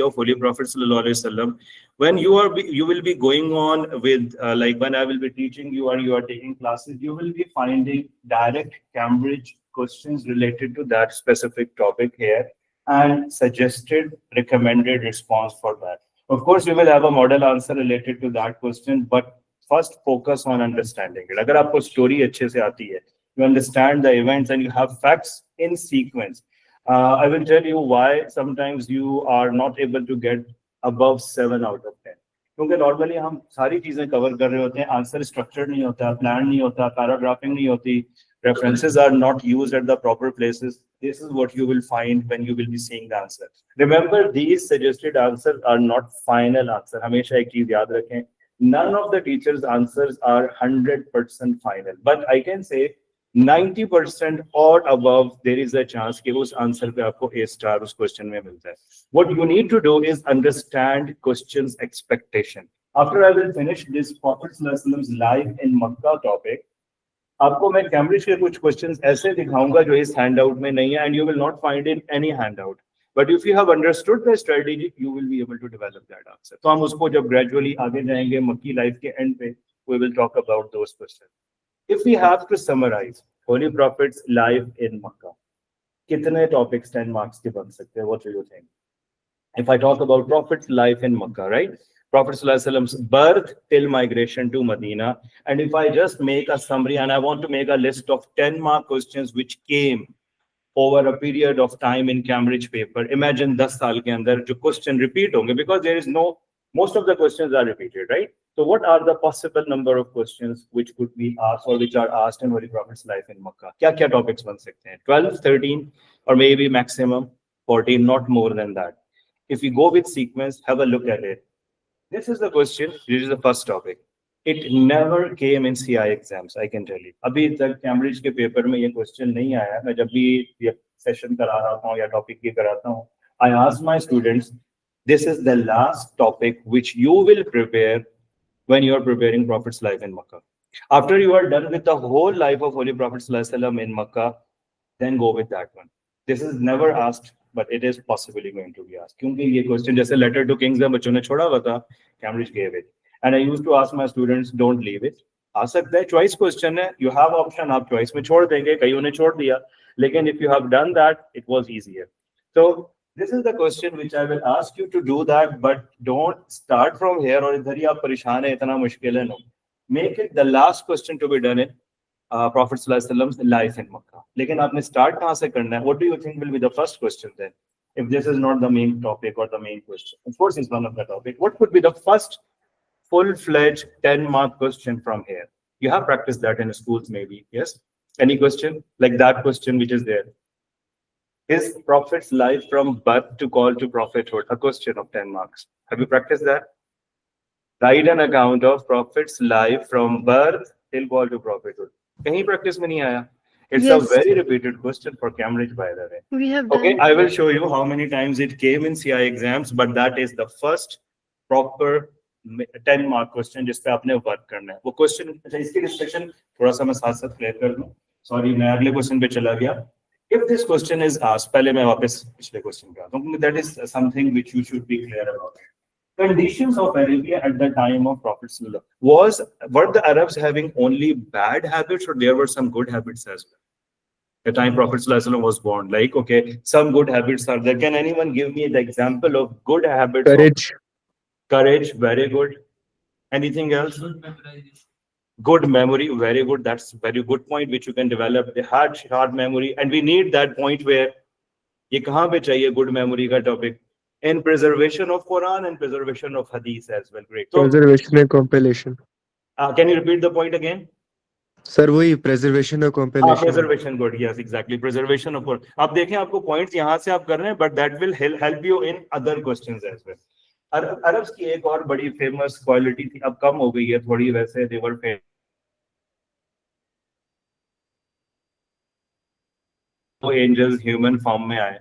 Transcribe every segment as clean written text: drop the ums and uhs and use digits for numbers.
of Holy Prophet Sallallahu Alaihi Wasallam. When you will be going on with like when I will be teaching you or you are taking classes, you will be finding direct Cambridge questions related to that specific topic here and suggested recommended response for that. Of course, you will have a model answer related to that question, but first focus on understanding it. अगर आपको story अच्छे से आती है, you understand the events and you have facts in sequence. I will tell you why sometimes you are not able to get above 7 out of 10. क्योंकि normally हम सारी चीजें कवर कर रहे होते हैं, आंसर स्ट्रक्चर्ड नहीं होता, प्लान नहीं होता, पैराग्राफिंग नहीं होती, references are not used at the proper places. This is what you will find when you will be seeing the answer. Remember, these suggested answers are not final answer. हमेशा एक चीज याद रखें, none of the teachers' answers are 100% final. But I can say 90% or above, there is a chance कि उस answer पे आपको A star उस क्वेश्चन में मिलता है. What you need to do is understand questions expectation. After I will finish this Prophet's life in Makkah topic, आपको मैं कैम्ब्रिज के कुछ क्वेश्चंस ऐसे दिखाऊंगा जो इस हैंडआउट में नहीं है, and you will not find in any handout. But if you have understood the strategy, you will be able to develop that answer. तो हम उसको जब gradually आगे जाएंगे मक्की लाइफ के एंड पे, we will talk about those questions. If we have to summarize Holy Prophet's life in Makkah, कितने topics 10 marks के बन सकते हैं? What do you think? If I talk about Prophet's life in Makkah, right? Prophet ﷺ's birth till migration to Medina. And if I just make a summary and I want to make a list of 10 mark questions which came over a period of time in Cambridge paper, imagine 10 साल के अंदर जो question repeat होंगे, because there is no, most of the questions are repeated, right? So what are the possible number of questions which could be asked or which are asked in Holy Prophet's life in Makkah? क्या topics बन सकते हैं? 12, 13 or maybe maximum 14, not more than that. If we go with sequence, have a look at it. This is the question. This is the first topic. It never came in CI exams, I can tell you. अभी तक Cambridge के paper में ये question नहीं आया. मैं जब भी ये सेशन करा रहा हूँ या टॉपिक ये कराता हूँ, I ask my students, this is the last topic which you will prepare when you are preparing Prophet's life in Makkah. After you are done with the whole life of Holy Prophet ﷺ in Makkah, then go with that one. This is never asked, but it is possibly going to be asked. क्योंकि ये question जैसे letter to Kings में बच्चों ने छोड़ा हुआ था, Cambridge gave it. And I used to ask my students, don't leave it. आ सकता है, choice question है, you have option, आप choice में छोड़ देंगे, कईयों ने छोड़ दिया, लेकिन if you have done that, it was easier. So this is the question which I will ask you to do that, but don't start from here और इधर ही आप परेशान है, इतना मुश्किल है, no. Make it the last question to be done in Prophet ﷺ's life in Makkah. लेकिन आपने start कहाँ से करना है? What do you think will be the first question then? If this is not the main topic or the main question. Of course, it's one of the topic. What could be the first full-fledged 10-mark question from here? You have practiced that in schools maybe, yes? Any question? Like that question which is there. Is Prophet's life from birth to call to prophethood? A question of 10 marks. Have you practiced that? Write an account of Prophet's life from birth till call to prophethood. Kahin practice mein nahi aaya? It's yes. A very repeated question for Cambridge, by the way. We have okay, I will show you how many times it came in CI exams, but that is the first proper 10-mark question जिस पे आपने work करना है. वो question, अच्छा इसकी discussion थोड़ा सा मैं साथ-साथ क्लियर कर दूं. सॉरी, मैं अगले क्वेश्चन पे चला गया. If this question is asked, पहले मैं वापस पिछले क्वेश्चन पे आता हूं. That is something which you should be clear about. Conditions of Arabia at the time of Prophet Sallallahu. Were the Arabs having only bad habits, or there were some good habits as well? The time Prophet Sallallahu was born, like, okay, some good habits are there. Can anyone give me the example of good habits? Courage, very good. Anything else? Good memory, very good. That's very good point which you can develop. The hard memory, and we need that point where ये कहाँ पे चाहिए good memory का topic? In preservation of Quran and preservation of Hadith as well. Great. So, preservation and compilation. Can you repeat the point again? Sir, वही preservation और compilation. Preservation, good. Yes, exactly. Preservation of Quran. आप देखें आपको points यहाँ से आप कर रहे हैं, but that will help you in other questions as well. Arabs की एक और बड़ी फेमस क्वालिटी थी, अब कम हो गई है थोड़ी, वैसे they were famous. वो angels human form में आए.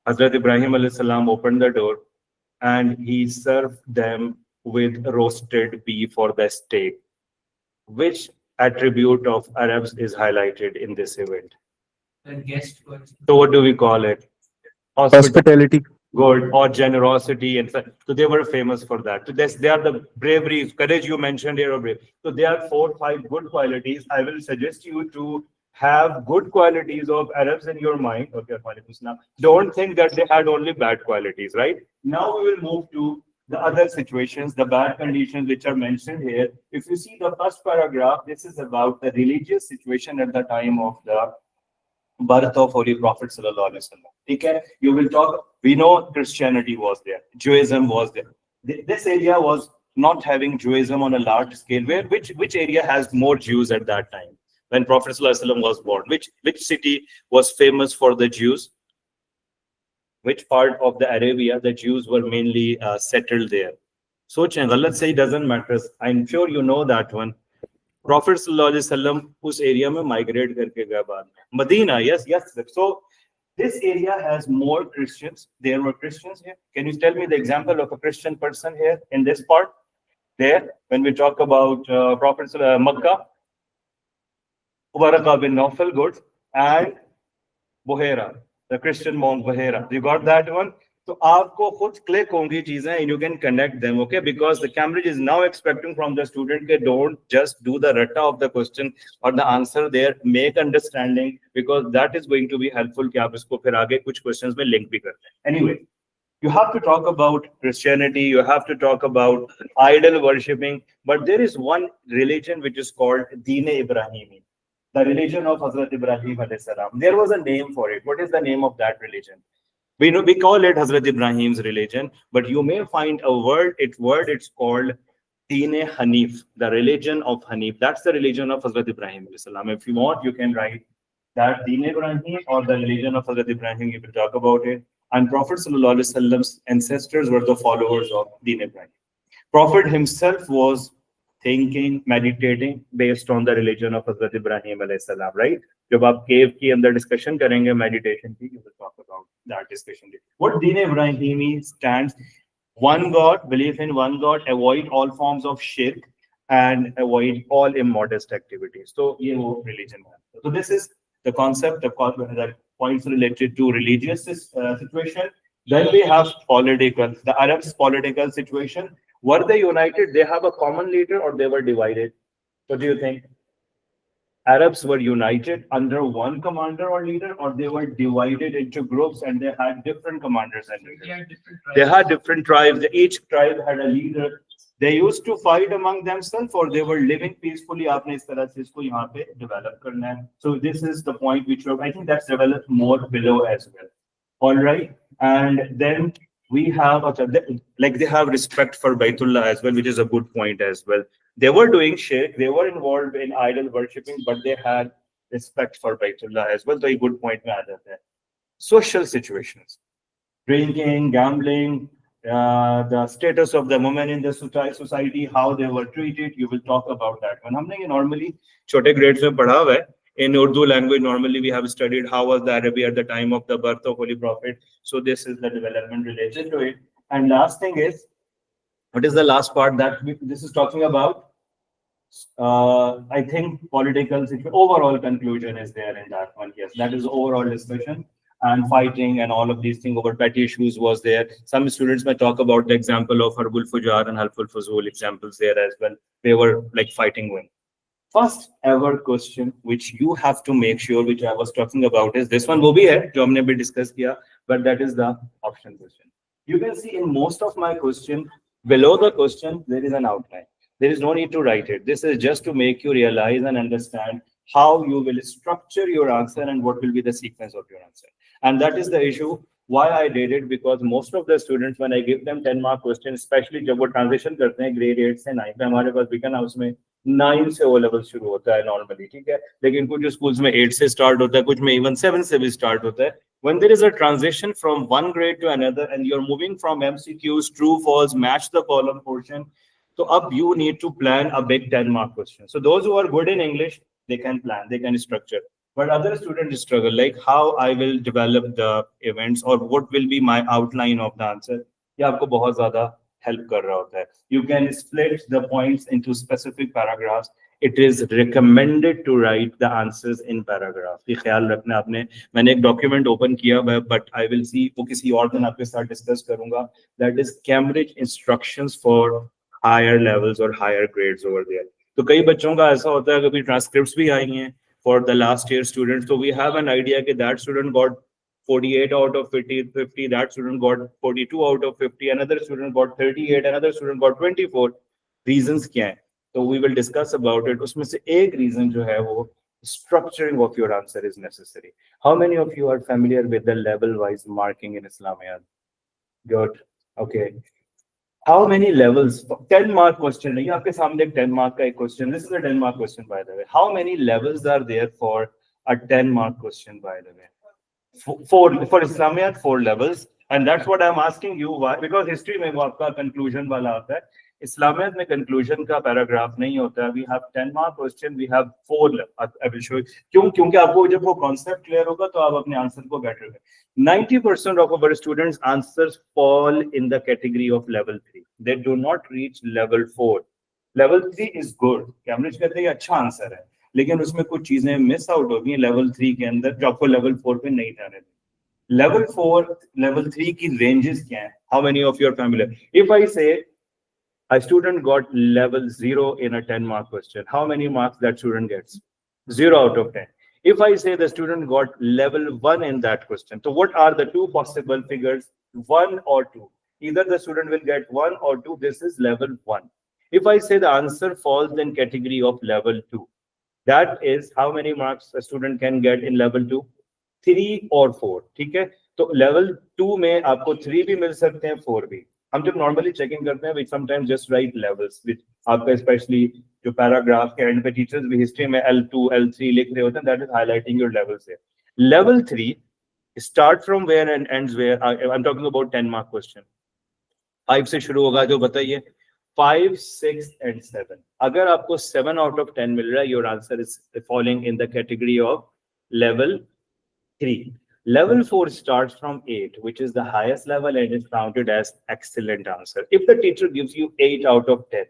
Hazrat Ibrahim alayhi salam opened the door and he served them with roasted beef or the steak. Which attribute of Arabs is highlighted in this event? The guest. So what do we call it? Hospitality. good, or generosity, and so they were famous for that. So they are the bravery, courage you mentioned here. Brave. So there are 4 or 5 good qualities. I will suggest you to have good qualities of Arabs in your mind. Okay, now don't think that they had only bad qualities, right? Now we will move to the other situations, the bad conditions which are mentioned here. If you see the first paragraph, this is about the religious situation at the time of the birth of Holy Prophet Sallallahu Alaihi Wasallam. Okay? You will talk, we know Christianity was there, Judaism was there. This area was not having Judaism on a large scale. Which area has more Jews at that time? When Prophet Sallallahu Alaihi Wasallam was born, which city was famous for the Jews? Which part of the Arabia the Jews were mainly settled there? So galat say doesn't matter. I'm sure you know that one. Prophet sallallahu alaihi wasallam उस area में migrate करके गया बाद में. Medina, yes. So this area has more Christians. There were Christians here. Can you tell me the example of a Christian person here in this part? There, when we talk about Prophet Makkah, Ubaraka bin Nawfal, good, and Buhera, the Christian monk Buhera. You got that one? So आपको खुद click होंगी चीजें and you can connect them, okay? Because the Cambridge is now expecting from the student that don't just do the rata of the question or the answer there, make understanding, because that is going to be helpful कि आप इसको फिर आगे कुछ questions में link भी करते हैं. Anyway, you have to talk about Christianity, you have to talk about idol worshipping, but there is one religion which is called Deen Ibrahimi, the religion of Hazrat Ibrahim alayhi salam. There was a name for it. What is the name of that religion? We call it Hazrat Ibrahim's religion, but you may find a word. It's called Deen Hanif, the religion of Hanif. That's the religion of Hazrat Ibrahim alayhi salam. If you want, you can write that Deen Ibrahim or the religion of Hazrat Ibrahim. You will talk about it. And Prophet sallallahu alaihi wasallam's ancestors were the followers of Deen Ibrahim. Prophet himself was thinking, meditating based on the religion of Hazrat Ibrahim alayhi salam, right? जब आप cave की अंदर discussion करेंगे meditation की, you will talk about that discussion. What Deen Ibrahimi stands, one God, belief in one God, avoid all forms of shirk and avoid all immodest activities. So ये वो religion है. So this is the concept of the points related to religious situation. Then we have political, the Arabs' political situation. Were they united? They have a common leader, or they were divided? What do you think? Arabs were united under one commander or leader, or they were divided into groups and they had different commanders and leaders? They had different tribes. Each tribe had a leader. They used to fight among themselves, or they were living peacefully. आपने इस तरह से इसको यहाँ पे develop करना है. So this is the point which I think that's developed more below as well. All right, and then we have like they have respect for Baitullah as well, which is a good point as well. They were doing shirk, they were involved in idol worshipping, but they had respect for Baitullah as well. So a good point में आ जाता है. Social situations, drinking, gambling, the status of the women in the society, how they were treated. You will talk about that. When हमने normally छोटे grades में पढ़ा हुआ है. In Urdu language, normally we have studied how was the Arabia at the time of the birth of Holy Prophet. So this is the development related to it. And last thing is, what is the last part that this is talking about? I think political situation, overall conclusion is there in that one. Yes, that is overall discussion, and fighting and all of these things over petty issues was there. Some students may talk about the example of Harbul Fujar and Halful Fuzul examples there as well. They were like fighting going. First ever question which you have to make sure, which I was talking about, is this one. वो भी है जो हमने भी discuss किया, but that is the option question. You can see in most of my question, below the question, there is an outline. There is no need to write it. This is just to make you realize and understand how you will structure your answer and what will be the sequence of your answer. And that is the issue. Why I did it, because most of the students, when I give them 10-mark questions, especially जब वो transition करते हैं grade 8 से 9 पे, हमारे पास weekend house में 9 से O level शुरू होता है normally, ठीक है? लेकिन कुछ schools में 8 से start होता है, कुछ में even 7 से भी start होता है. When there is a transition from one grade to another and you're moving from MCQs, true, false, match the column portion, so up you need to plan a big 10-mark question. So those who are good in English, they can plan, they can structure. But other students struggle, like how I will develop the events or what will be my outline of the answer. ये आपको बहुत ज़्यादा help कर रहा होता है. You can split the points into specific paragraphs. it is recommended to write the answers in paragraph. ये ख्याल रखना आपने. मैंने एक document open किया but I will see वो किसी और दिन आपके साथ discuss करूँगा. That is Cambridge instructions for higher levels or higher grades over there. तो कई बच्चों का ऐसा होता है कभी transcripts भी आई हैं for the last year students. So we have an idea कि that student got 48 out of 50, that student got 42 out of 50, another student got 38, another student got 24. Reasons क्या है? So we will discuss about it. उसमें से एक reason जो है वो structuring of your answer is necessary. How many of you are familiar with the level-wise marking in Islamiyat? Good. Okay. How many levels? 10 mark question. ये आपके सामने एक 10 mark का एक question. This is a 10 mark question by the way. How many levels are there for a 10 mark question by the way? For Islamiyat, 4 levels. And that's what I'm asking you. Why? Because history में वो आपका conclusion वाला आता है. Islamiyat में conclusion का paragraph नहीं होता है. We have 10 mark question. We have 4. I will show you. क्यों? क्योंकि आपको जब वो concept clear होगा तो आप अपने answer को better करें. 90% of our students' answers fall in the category of level 3. They do not reach level 4. Level 3 is good. Cambridge कहते हैं अच्छा आंसर है, लेकिन उसमें कुछ चीजें मिस आउट होगी हैं level 3 के अंदर जो आपको level 4 पे नहीं जाने दें. Level 4, level 3 की ranges क्या हैं? How many of you are familiar? If I say a student got level 0 in a 10 mark question, how many marks that student gets? 0 out of 10. If I say the student got level 1 in that question, so what are the two possible figures? 1 or 2. Either the student will get 1 or 2. This is level 1. If I say the answer falls in category of level 2, that is how many marks a student can get in level 2? 3 or 4. ठीक है? तो level 2 में आपको 3 भी मिल सकते हैं, 4 भी. हम जब normally checking करते हैं, we sometimes just write levels with आपका especially जो paragraph के end पे teachers भी history में L2, L3 लिख रहे होते हैं, that is highlighting your levels here. Level 3 start from where and ends where. I'm talking about 10 mark question. 5 से शुरू होगा जो बताइए. 5, 6 and 7. अगर आपको 7 out of 10 मिल रहा है, your answer is falling in the category of level 3. Level 4 starts from 8, which is the highest level and is counted as excellent answer. If the teacher gives you 8 out of 10,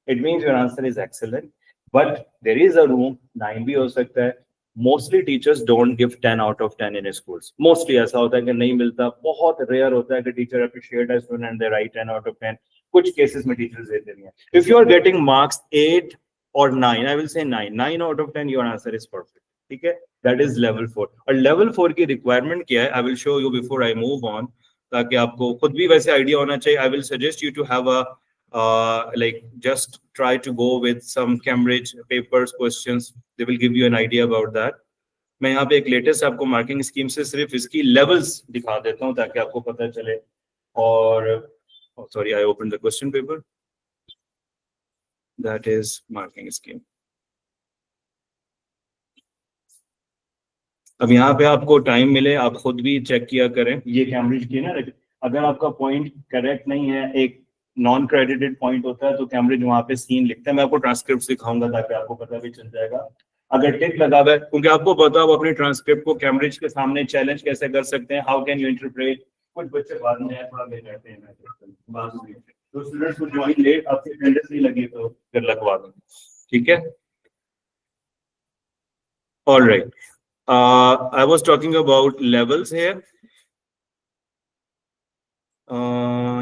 it means your answer is excellent. But there is a room, 9 भी हो सकता है. Mostly teachers don't give 10 out of 10 in schools. Mostly ऐसा होता है कि नहीं मिलता. बहुत rare होता है कि teacher appreciate a student and they write 10 out of 10. कुछ cases में teachers देते नहीं हैं. If you are getting marks 8 or 9, I will say 9. 9 out of 10, your answer is perfect. ठीक है? That is level 4. और level 4 की requirement क्या है? I will show you before I move on, ताकि आपको खुद भी वैसे idea होना चाहिए. I will suggest you to have a like just try to go with some Cambridge papers questions. They will give you an idea about that. मैं यहाँ पे एक latest आपको marking scheme से सिर्फ इसकी levels दिखा देता हूँ ताकि आपको पता चले. और oh, sorry, I opened the question paper. That is marking scheme. अब यहाँ पे आपको टाइम मिले, आप खुद भी चेक किया करें. ये कैम्ब्रिज की ना, अगर आपका पॉइंट करेक्ट नहीं है, एक नॉन क्रेडिटेड पॉइंट होता है, तो कैम्ब्रिज वहाँ पे सीन लिखता है. मैं आपको ट्रांसक्रिप्ट दिखाऊंगा ताकि आपको पता भी चल जाएगा. अगर टिक लगा हुआ है, क्योंकि आपको पता है वो अपने ट्रांसक्रिप्ट को कैम्ब्रिज के सामने चैलेंज कैसे कर सकते हैं. How can you interpret. कुछ बच्चे बाद में थोड़ा ले जाते हैं, तो स्टूडेंट्स को ज्वाइन लेट आपकी अटेंडेंस नहीं लगी तो फिर लगवा दो. ठीक है? Alright. I was talking about levels here.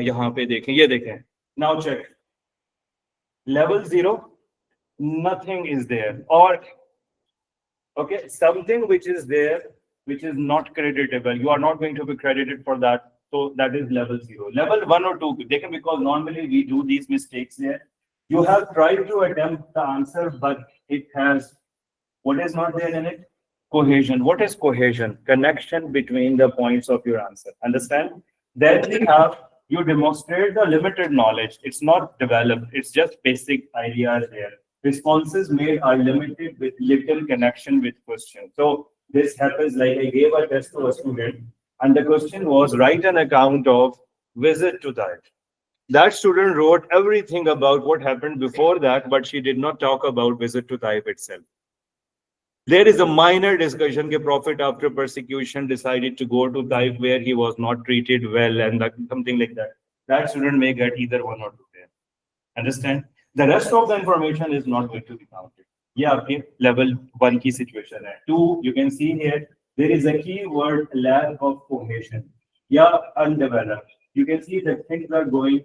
यहाँ पे देखें, ये देखें. Now check. Level 0, nothing is there. Or okay, something which is there, which is not creditable. You are not going to be credited for that. So that is level 0. Level 1 or 2, देखें, because normally we do these mistakes here. You have tried to attempt the answer, but it has, what is not there in it? Cohesion. What is cohesion? Connection between the points of your answer. Understand? Then we have, you demonstrate the limited knowledge. It's not developed. It's just basic ideas there. Responses made are limited with little connection with question. So this happens like I gave a test to a student and the question was write an account of visit to Taif. That student wrote everything about what happened before that, but she did not talk about visit to Taif itself. There is a minor discussion that Prophet after persecution decided to go to Taif where he was not treated well and something like that. That student may get either 1 or 2 there. Understand? The rest of the information is not going to be counted. ये आपके level 1 की situation है. 2, you can see here there is a key word lack of cohesion. Yeah, undeveloped. You can see that things are going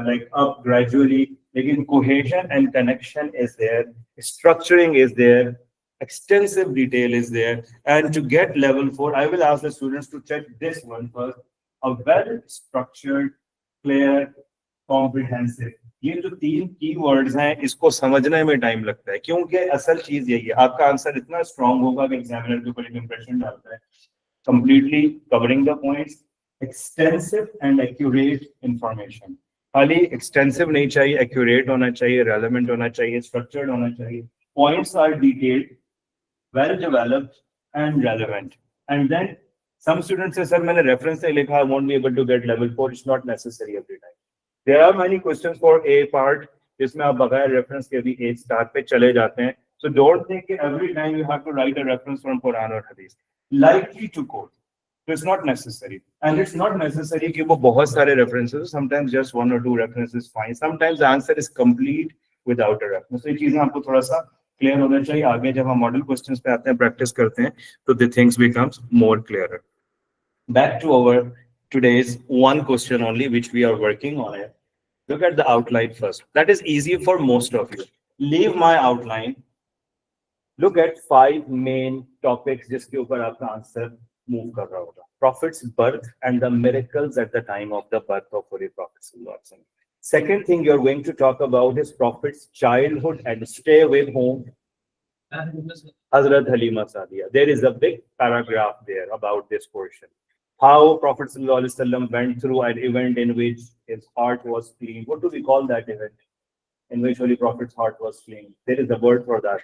like up gradually. Again, cohesion and connection is there, structuring is there, extensive detail is there. And to get level 4, I will ask the students to check this one first. A well structured, clear, comprehensive. ये जो 3 keywords हैं इसको समझने में time लगता है क्योंकि असल चीज यही है. आपका आंसर इतना स्ट्रांग होगा कि एग्जामिनर के ऊपर एक इंप्रेशन डालता है. Completely covering the points, extensive and accurate information. खाली extensive नहीं चाहिए, accurate होना चाहिए, relevant होना चाहिए, structured होना चाहिए. Points are detailed, well developed and relevant. And then some students say, sir, मैंने reference नहीं लिखा, I won't be able to get level 4. It's not necessary every time. There are many questions for A part जिसमें आप बगैर reference के भी A start पे चले जाते हैं. So don't think every time you have to write a reference from Quran or Hadith. Likely to quote. So it's not necessary. And it's not necessary कि वो बहुत सारे references. Sometimes just 1 or 2 references fine. Sometimes the answer is complete without a reference. So ये चीजें आपको थोड़ा सा clear होना चाहिए. आगे जब हम model questions पे आते हैं, practice करते हैं, तो the things becomes more clearer. Back to our today's one question only, which we are working on it. Look at the outline first. That is easy for most of you. Leave my outline. Look at 5 main topics जिसके ऊपर आपका answer move कर रहा होगा. Prophet's birth and the miracles at the time of the birth of Holy Prophet. Second thing you're going to talk about is Prophet's childhood and stay with whom? Hazrat Halima Sadiya. There is a big paragraph there about this portion. How Prophet ﷺ went through an event in which his heart was clean. What do we call that event? In which Holy Prophet's heart was clean. There is a word for that.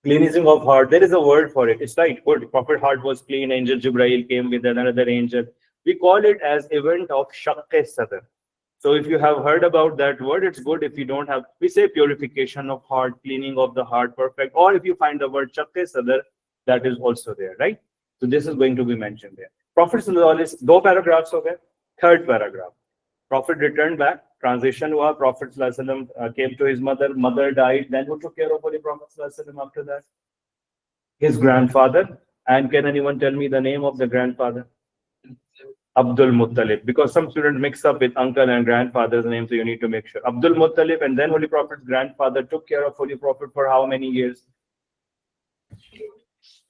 Cleansing of heart, there is a word for it. It's right. Good. Prophet heart was clean. Angel Jibrail came with another angel. We call it as event of Shaqq Sadr. So if you have heard about that word, it's good. If you don't have, we say purification of heart, cleaning of the heart, perfect. Or if you find the word Shaqq Sadr, that is also there, right? So this is going to be mentioned there. Prophet sallallahu 2 paragraphs हो गए. Third paragraph. Prophet returned back. Transition हुआ. Prophet sallallahu came to his mother. Mother died. Then who took care of Holy Prophet sallallahu after that? His grandfather. And can anyone tell me the name of the grandfather? Abdul Muttalib. Because some students mix up with uncle and grandfather's name, so you need to make sure. Abdul Muttalib, and then Holy Prophet's grandfather took care of Holy Prophet for how many years?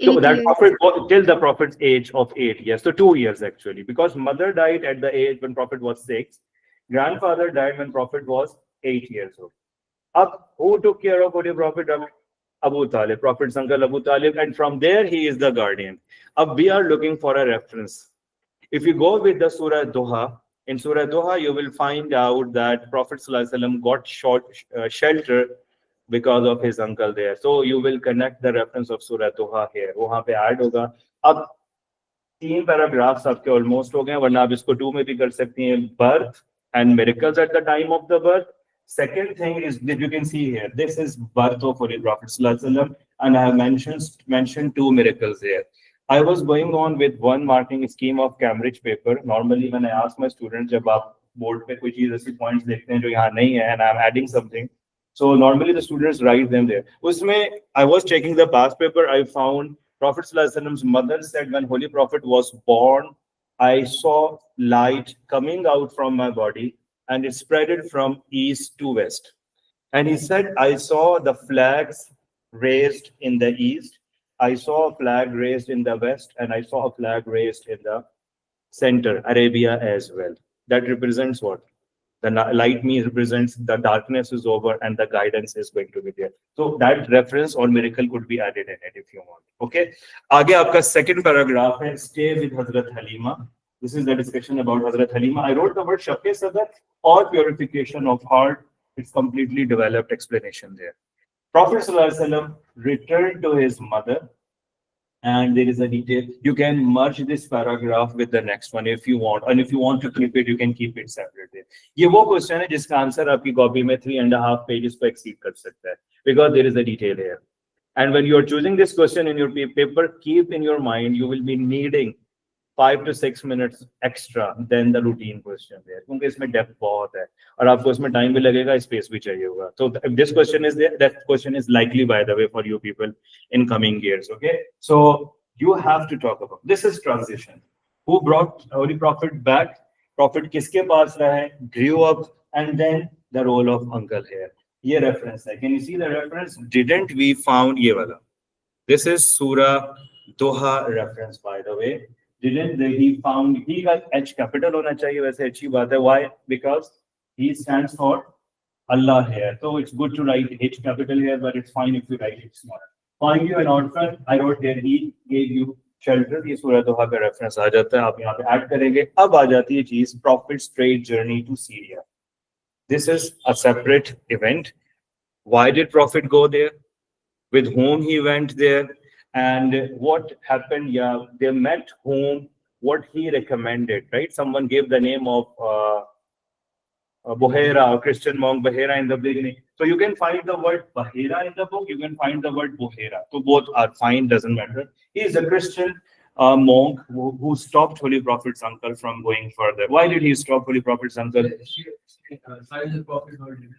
So that Prophet till the Prophet's age of 8 years. So 2 years actually, because mother died at the age when Prophet was 6. Grandfather died when Prophet was 8 years old. Who took care of Holy Prophet? Abu Talib, Prophet's uncle Abu Talib, and from there he is the guardian. We are looking for a reference. If you go with the Surah Duha, in Surah Duha you will find out that Prophet ﷺ got shelter because of his uncle there. So you will connect the reference of Surah Duha here. वहाँ पे add होगा. अब 3 paragraphs आपके almost हो गए, वरना आप इसको 2 में भी कर सकती हैं. Birth and miracles at the time of the birth. Second thing is that you can see here. This is birth of Holy Prophet ﷺ, and I have mentioned 2 miracles here. I was going on with one marking scheme of Cambridge paper. Normally, when I ask my students, जब आप board पे कोई चीज़ ऐसी points देखते हैं जो यहाँ नहीं है, and I'm adding something. So normally the students write them there. Usme, I was checking the past paper. I found Prophet ﷺ's mother said when Holy Prophet was born, I saw light coming out from my body and it spreaded from east to west. And he said, I saw the flags raised in the east. I saw a flag raised in the west, and I saw a flag raised in the center, Arabia as well. That represents what? The light means represents the darkness is over and the guidance is going to be there. So that reference or miracle could be added in it if you want. Okay. आगे आपका second paragraph है, stay with Hazrat Halima. This is the discussion about Hazrat Halima. I wrote the word Shaqq Sadr or purification of heart. It's completely developed explanation there. Prophet ﷺ returned to his mother, and there is a detail. You can merge this paragraph with the next one if you want, and if you want to keep it, you can keep it separately. ये वो question है जिसका answer आपकी copy में 3.5 pages पे exceed कर सकता है, because there is a detail here. And when you are choosing this question in your paper, keep in your mind you will be needing 5 to 6 minutes extra than the routine question there, क्योंकि इसमें depth बहुत है और आपको इसमें time भी लगेगा, space भी चाहिए होगा. So if this question is there, that question is likely, by the way, for you people in coming years. Okay, so you have to talk about this is transition. Who brought Holy Prophet back? Prophet किसके पास रहा है? Grew up, and then the role of uncle here. ये reference है. Can you see the reference? Didn't we found ये वाला? This is Surah Doha reference, by the way. Didn't he found, he का H capital होना चाहिए, वैसे अच्छी बात है. Why? Because he stands for Allah here. So it's good to write H capital here, but it's fine if you write it small. Find you an orphan. I wrote here, he gave you shelter. ये सूरह दोहा का reference आ जाता है, आप यहाँ पे add करेंगे. अब आ जाती है चीज Prophet's trade journey to Syria. This is a separate event. Why did Prophet go there? With whom he went there? And what happened? Yeah, they met whom, what he recommended, right? Someone gave the name of Buhaira, a Christian monk Buhaira in the beginning. So you can find the word Buhaira in the book, you can find the word Buhaira. So both are fine, doesn't matter. He is a Christian monk who stopped Holy Prophet's uncle from going further. Why did he stop Holy Prophet's uncle?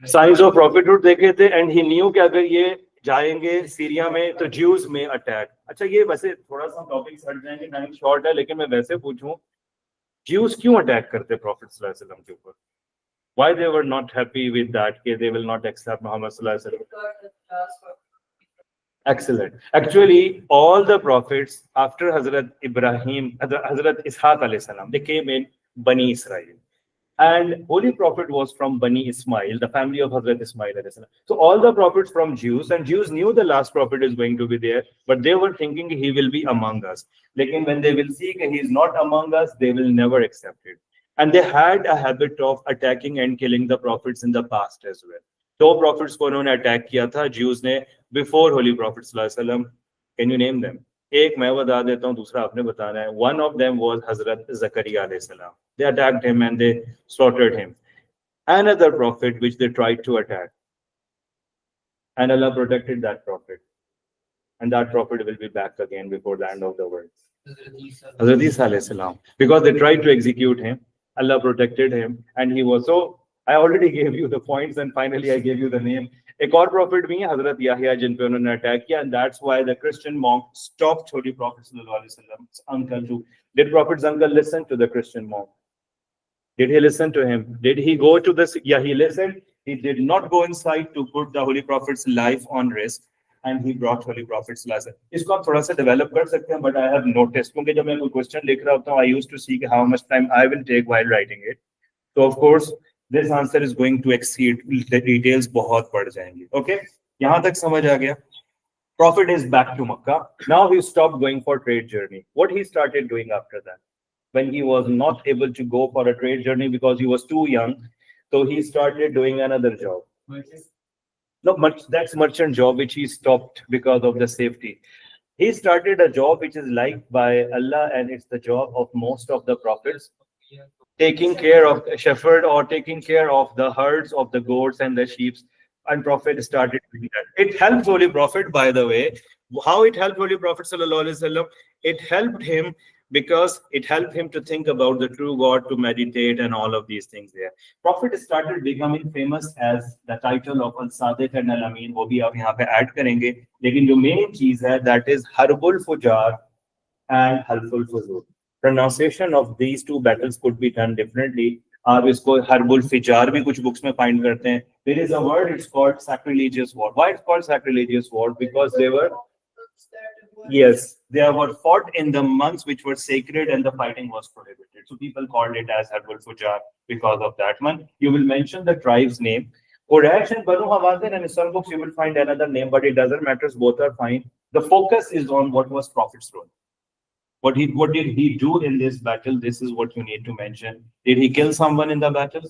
Signs of prophethood देखे थे, and he knew कि अगर ये जाएंगे Syria में तो Jews में attack. अच्छा, ये वैसे थोड़ा सा टॉपिक हट जाएंगे, टाइम शॉर्ट है, लेकिन मैं वैसे पूछूं, ज्यूज क्यों अटैक करते प्रॉफिट सल्लल्लाहु अलैहि वसल्लम के ऊपर? Why they were not happy with that? They will not accept Muhammad sallallahu alaihi wasallam. Excellent. Actually, all the prophets after Hazrat Ibrahim, Hazrat Ishaq alayhi salam, they came in Bani Israel. And Holy Prophet was from Bani Ismail, the family of Hazrat Ismail alayhi salam. So all the prophets from Jews, and Jews knew the last prophet is going to be there, but they were thinking he will be among us. Lekin when they will see that he is not among us, they will never accept it. And they had a habit of attacking and killing the prophets in the past as well. दो prophets को उन्होंने attack किया था Jews ने before Holy Prophet sallallahu alaihi wasallam. Can you name them? एक मैं बता देता हूँ, दूसरा आपने बताना है. One of them was Hazrat Zakaria alayhi salam. They attacked him and they slaughtered him. Another prophet which they tried to attack, and Allah protected that prophet, and that prophet will be back again before the end of the world. Hazrat Isa alayhi salam, because they tried to execute him, Allah protected him, and he was so. I already gave you the points, and finally I gave you the name. एक और prophet भी है, Hazrat Yahya, जिन पे उन्होंने attack किया, and that's why the Christian monk stopped Holy Prophet sallallahu alaihi wasallam's uncle too. Did Prophet's uncle listen to the Christian monk? Did he listen to him? Did he go to this? Yeah, he listened. He did not go inside to put the Holy Prophet's life on risk, and he brought Holy Prophet's lesson. इसको आप थोड़ा सा develop कर सकते हैं, but I have noticed, क्योंकि जब मैं कोई question लिख रहा होता हूँ, I used to see how much time I will take while writing it. So of course, this answer is going to exceed the details. बहुत बढ़ जाएंगे. Okay, यहाँ तक समझ आ गया. Prophet is back to Makkah. Now he stopped going for trade journey. What he started doing after that, when he was not able to go for a trade journey because he was too young, so he started doing another job. No, that's merchant job which he stopped because of the safety. He started a job which is liked by Allah, and it's the job of most of the prophets, taking care of a shepherd or taking care of the herds of the goats and the sheep. And Prophet started doing that. It helped Holy Prophet, by the way. How it helped Holy Prophet sallallahu alaihi wasallam? It helped him because it helped him to think about the true God, to meditate and all of these things there. Prophet started becoming famous as the title of Al-Sadiq and Al-Amin. वो भी आप यहाँ पे add करेंगे. लेकिन जो main चीज है, that is Harbul Fujar and Halful Fuzul. Pronunciation of these two battles could be done differently. आप इसको Harbul Fijar भी कुछ books में find करते हैं. There is a word, it's called sacrilegious war. Why it's called sacrilegious war? Because they were, yes, they were fought in the months which were sacred and the fighting was prohibited. So people called it as Harbul Fujar because of that one. You will mention the tribe's name. Quraysh and Banu Hawazin, and in some books you will find another name, but it doesn't matter, both are fine. The focus is on what was Prophet's role. What did he do in this battle? This is what you need to mention. Did he kill someone in the battle?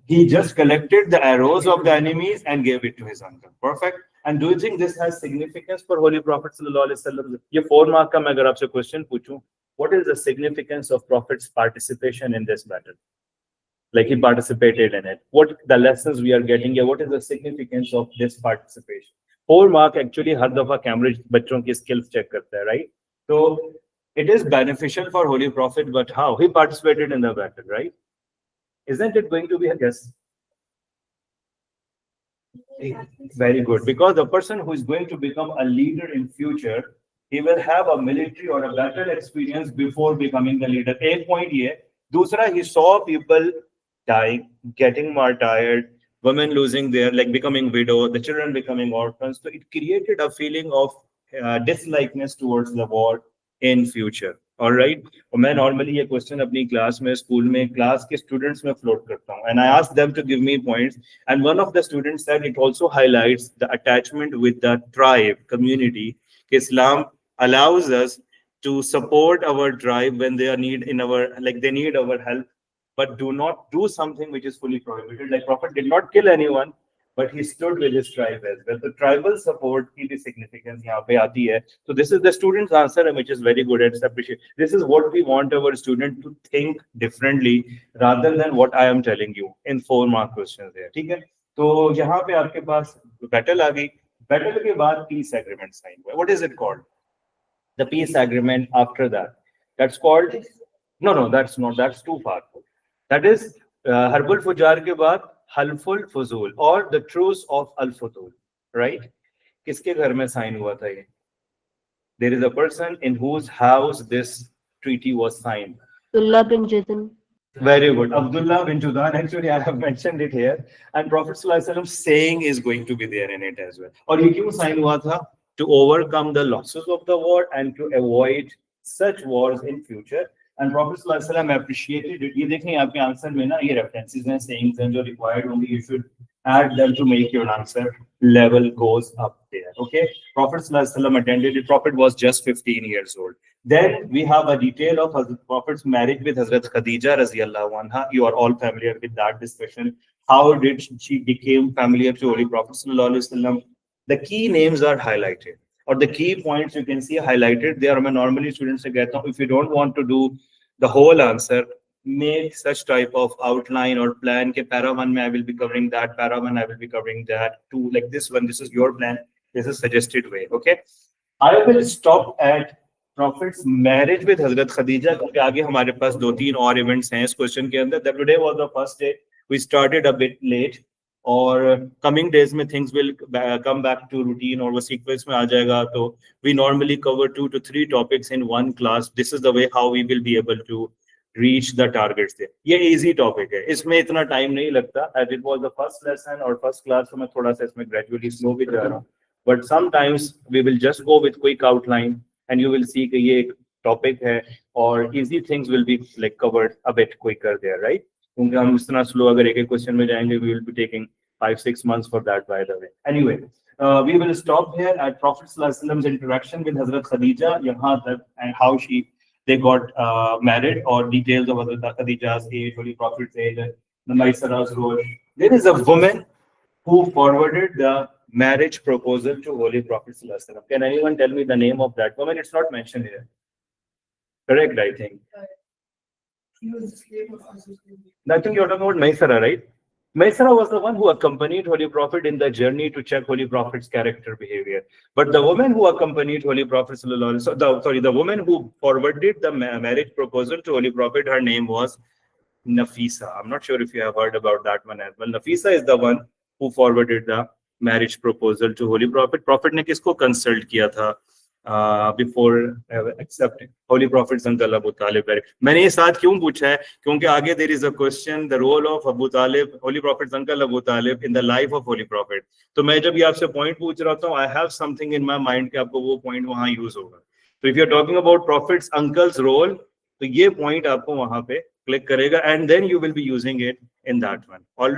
He just collected the arrows of the enemies and gave it to his uncle. Perfect. And do you think this has significance for Holy Prophet sallallahu alaihi wasallam? ये 4 mark का मैं अगर आपसे question पूछूं, what is the significance of Prophet's participation in this battle? Like he participated in it. What the lessons we are getting here? What is the significance of this participation? 4 mark actually हर दफा Cambridge बच्चों की skills check करता है, right? So It is beneficial for Holy Prophet, but how? He participated in the battle, right? Isn't it going to be a guess? Very good. Because the person who is going to become a leader in future, he will have a military or a battle experience before becoming the leader. एक point ये. दूसरा, he saw people dying, getting martyred, women losing their, like becoming widow, the children becoming orphans. So it created a feeling of dislikeness towards the war in future. All right. और मैं normally ये question अपनी class में, school में, class के students में float करता हूँ. And I asked them to give me points. And one of the students said it also highlights the attachment with the tribe, community. Islam allows us to support our tribe when they are need our help, but do not do something which is fully prohibited. Like Prophet did not kill anyone, but he stood with his tribe as well. The tribal support की भी significance यहाँ पे आती है. So this is the student's answer, which is very good. It's appreciated. This is what we want our student to think differently rather than what I am telling you in 4-mark questions there. ठीक है? तो यहाँ पे आपके पास battle आ गई. Battle के बाद peace agreement signed हुआ. What is it called? The peace agreement after that. That's called. No, that's not. That's too far. That is Harbul Fujar के बाद हल्फुल फजूल और the truce of al Fudul, right? किसके घर में साइन हुआ था ये? There is a person in whose house this treaty was signed. Abdullah bin Jadin. Very good. Abdullah bin Judan. Actually, I have mentioned it here. And Prophet sallallahu alaihi wasallam saying is going to be there in it as well. और ये क्यों sign हुआ था? To overcome the losses of the war and to avoid such wars in future. And Prophet sallallahu alaihi wasallam appreciated it. ये देखें आपके answer में ना ये references हैं, sayings हैं जो required होंगे. You should add them to make your answer level goes up there. Okay. Prophet sallallahu alaihi wasallam attended it. Prophet was just 15 years old. Then we have a detail of Prophet's marriage with Hazrat Khadijah radiallahu anha. You are all familiar with that discussion. How did she became familiar to Holy Prophet sallallahu alaihi wasallam? The key names are highlighted. Or the key points you can see highlighted there. मैं normally students से कहता हूँ, if you don't want to do the whole answer, make such type of outline or plan के para 1 में I will be covering that, para 1 I will be covering that, 2 like this one, this is your plan, this is suggested way. Okay, I will stop at Prophet's marriage with Hazrat Khadijah क्योंकि आगे हमारे पास 2-3 और events हैं इस question के अंदर. That today was the first day. We started a bit late. और coming days में things will come back to routine और वो sequence में आ जाएगा. तो we normally cover 2 to 3 topics in one class. This is the way how we will be able to reach the targets there. ये easy topic है, इसमें इतना time नहीं लगता. As it was the first lesson और first class, तो मैं थोड़ा सा इसमें gradually slow भी जा रहा हूँ. But sometimes we will just go with quick outline and you will see कि ये एक topic है और easy things will be like covered a bit quicker there, right? क्योंकि हम इस तरह स्लो अगर एक क्वेश्चन में जाएंगे we will be taking 5-6 months for that, by the way. Anyway, we will stop here at Prophet sallallahu alaihi wasallam's interaction with Hazrat Khadijah yahan tak, and how they got married, or details of Hazrat Khadijah's age, Holy Prophet's age, the Maisara's role. There is a woman who forwarded the marriage proposal to Holy Prophet sallallahu alaihi wasallam. Can anyone tell me the name of that woman? It's not mentioned here. Correct, I think. I think you're talking about Maisara, right? Maisara was the one who accompanied Holy Prophet in the journey to check Holy Prophet's character behavior. But the woman who accompanied Holy Prophet, the woman who forwarded the marriage proposal to Holy Prophet, her name was Nafisa. I'm not sure if you have heard about that one as well. Nafisa is the one who forwarded the marriage proposal to Holy Prophet. Prophet ने किसको consult किया था before accepting? Holy Prophet Uncle Abu Talib. मैंने ये साथ क्यों पूछा है क्योंकि आगे there is a question, the role of Abu Talib, Holy Prophet's uncle Abu Talib in the life of Holy Prophet. तो मैं जब ये आपसे point पूछ रहा हूँ, I have something in my mind कि आपको वो point वहाँ use होगा. So if you're talking about Prophet's uncle's role, तो ये point आपको वहाँ पे click करेगा and then you will be using it in that one. Already